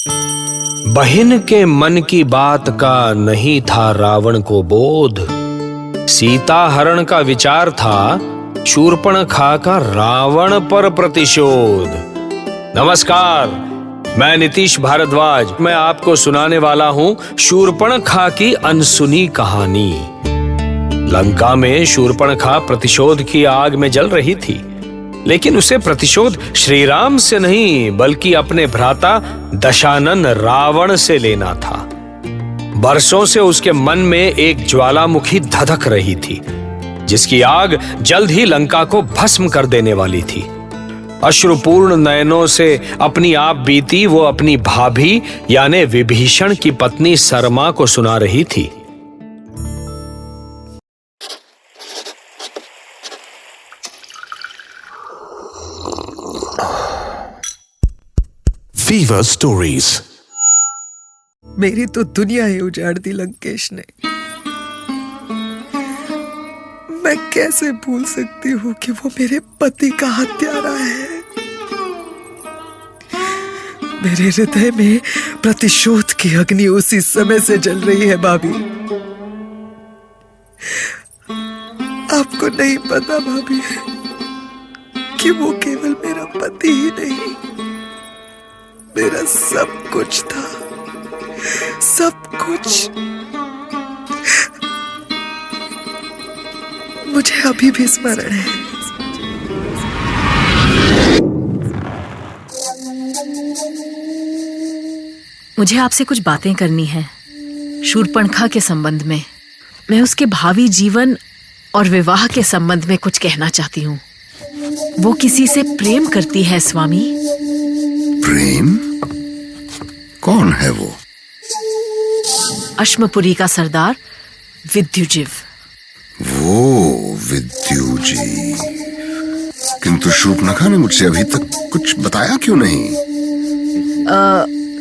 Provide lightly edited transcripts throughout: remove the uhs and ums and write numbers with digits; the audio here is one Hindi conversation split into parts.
बहन के मन की बात का नहीं था रावण को बोध। सीता हरण का विचार था, शूर्पणखा का रावण पर प्रतिशोध। नमस्कार, मैं नीतीश भारद्वाज। मैं आपको सुनाने वाला हूं शूर्पणखा की अनसुनी कहानी। लंका में शूर्पणखा प्रतिशोध की आग में जल रही थी, लेकिन उसे प्रतिशोध श्री राम से नहीं बल्कि अपने भ्राता दशानन रावण से लेना था। बरसों से उसके मन में एक ज्वालामुखी धधक रही थी, जिसकी आग जल्द ही लंका को भस्म कर देने वाली थी। अश्रुपूर्ण नयनों से अपनी आप बीती वो अपनी भाभी यानी विभीषण की पत्नी सरमा को सुना रही थी। Viva Stories। मेरी तो दुनिया ही उजाड़ दी लंकेश ने। मैं कैसे भूल सकती हूँ कि वो मेरे पति का हत्यारा है। मेरे हृदय में प्रतिशोध की अग्नि उसी समय से जल रही है भाभी। आपको नहीं पता भाभी कि वो केवल मेरा पति ही नहीं, मेरा सब कुछ था, सब कुछ। मुझे अभी भी स्मरण है। मुझे आपसे कुछ बातें करनी है शूर्पणखा के संबंध में। मैं उसके भावी जीवन और विवाह के संबंध में कुछ कहना चाहती हूँ। वो किसी से प्रेम करती है स्वामी। प्रेम? कौन है वो? अश्मपुरी का सरदार विद्युजीव। वो विद्युजीव? किंतु शूर्पणखा ने मुझसे अभी तक कुछ बताया क्यों नहीं?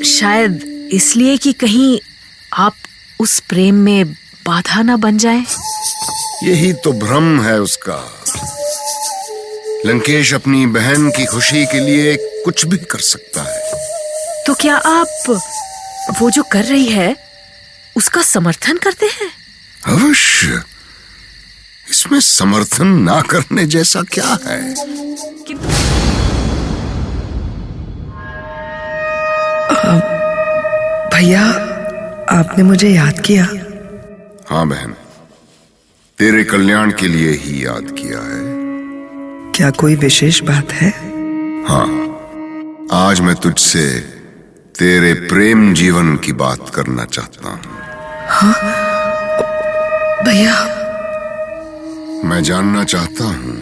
शायद इसलिए कि कहीं आप उस प्रेम में बाधा न बन जाए। यही तो भ्रम है उसका। लंकेश अपनी बहन की खुशी के लिए कुछ भी कर सकता है। तो क्या आप वो जो कर रही है उसका समर्थन करते हैं? अवश्य। इसमें समर्थन ना करने जैसा क्या है? भैया, आपने मुझे याद किया? हाँ बहन, तेरे कल्याण के लिए ही याद किया है। क्या कोई विशेष बात है? हाँ, आज मैं तुझसे तेरे प्रेम जीवन की बात करना चाहता हूँ। हाँ भैया। मैं जानना चाहता हूँ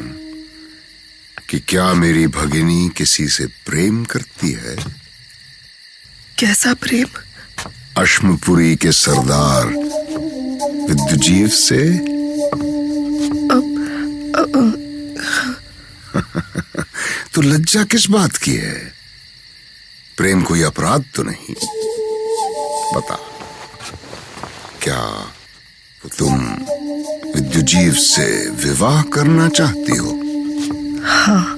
कि क्या मेरी भगिनी किसी से प्रेम करती है? कैसा प्रेम? अश्मपुरी के सरदार विद्युजीव से? तो लज्जा किस बात की है? प्रेम कोई अपराध तो नहीं। बता, क्या तुम विद्युजीव से विवाह करना चाहती हो? हाँ।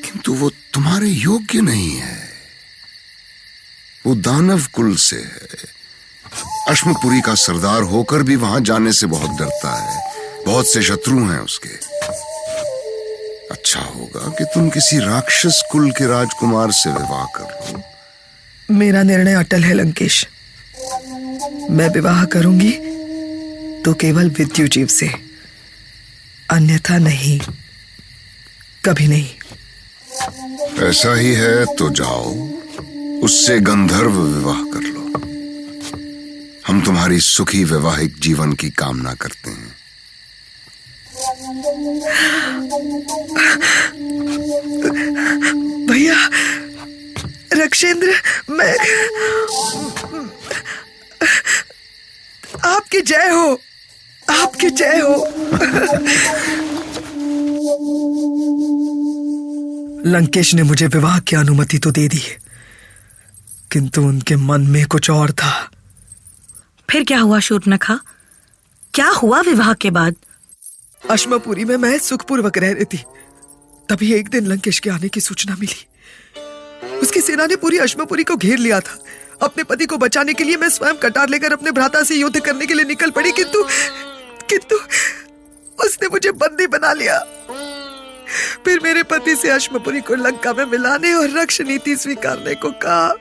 किंतु वो तुम्हारे योग्य नहीं है। वो दानव कुल से है। अश्मपुरी का सरदार होकर भी वहां जाने से बहुत डरता है। बहुत से शत्रु हैं उसके। अच्छा होगा कि तुम किसी राक्षस कुल के राजकुमार से विवाह कर लो। मेरा निर्णय अटल है लंकेश। मैं विवाह करूंगी तो केवल विद्युजीव से, अन्यथा नहीं, कभी नहीं। ऐसा ही है तो जाओ, उससे गंधर्व विवाह कर लो। हम तुम्हारी सुखी वैवाहिक जीवन की कामना करते हैं। भैया, रक्षेंद्र, मैं आपकी जय हो, आपकी जय हो। लंकेश ने मुझे विवाह की अनुमति तो दे दी, किंतु उनके मन में कुछ और था। फिर क्या हुआ शूर्पणखा? क्या हुआ विवाह के बाद? अश्मपुरी में मैं सुखपूर्वक रह रही थी, तभी एक दिन लंकेश के आने की सूचना मिली। उसकी सेना ने पूरी अश्मपुरी को घेर लिया था। अपने पति को बचाने के लिए मैं स्वयं कटार लेकर अपने भ्राता से युद्ध करने के लिए निकल पड़ी, किंतु उसने मुझे बंदी बना लिया। फिर मेरे पति से अश्मपुरी को लंका में मिलाने और रक्ष नीति स्वीकारने को कहा।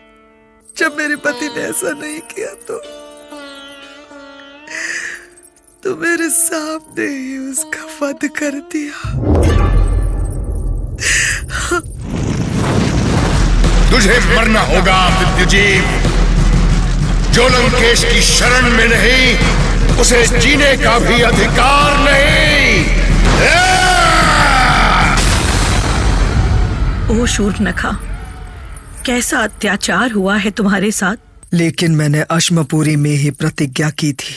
जब मेरे पति ने ऐसा नहीं किया तो मेरे सामने ही उसका वध कर दिया। तुझे मरना होगा विद्युजीव। जो लंकेश की शरण में नहीं, उसे जीने का भी अधिकार नहीं। ओ शूर्पणखा, कैसा अत्याचार हुआ है तुम्हारे साथ। लेकिन मैंने अश्मपुरी में ही प्रतिज्ञा की थी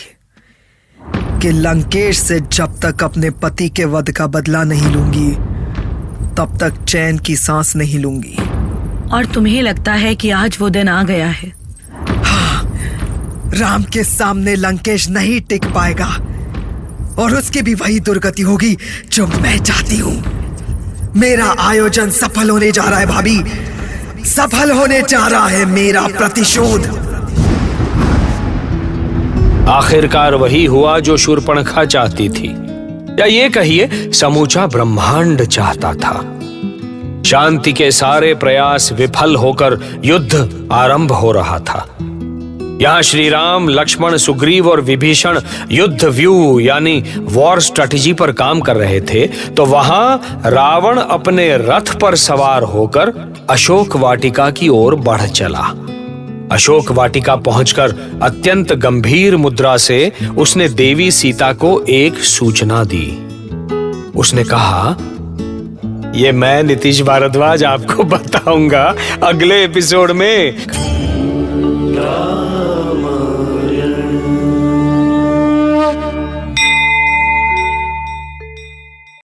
कि लंकेश से जब तक अपने पति के वध का बदला नहीं लूंगी तब तक चैन की सांस नहीं लूंगी। और तुम्हें लगता है कि आज वो दिन आ गया है? हाँ, राम के सामने लंकेश नहीं टिक पाएगा और उसकी भी वही दुर्गति होगी जो मैं चाहती हूं। मेरा आयोजन सफल होने जा रहा है भाभी, सफल होने जा रहा है मेरा प्रतिशोध। आखिरकार वही हुआ जो शूर्पणखा चाहती थी, या ये कहिए समूचा ब्रह्मांड चाहता था। शांति के सारे प्रयास विफल होकर युद्ध आरंभ हो रहा था। यहां श्री राम, लक्ष्मण, सुग्रीव और विभीषण युद्ध व्यूह यानी वॉर स्ट्रेटेजी पर काम कर रहे थे, तो वहां रावण अपने रथ पर सवार होकर अशोक वाटिका की ओर बढ़ चला। अशोक वाटिका पहुंचकर अत्यंत गंभीर मुद्रा से उसने देवी सीता को एक सूचना दी। उसने कहा, ये मैं नीतीश भारद्वाज आपको बताऊंगा अगले एपिसोड में।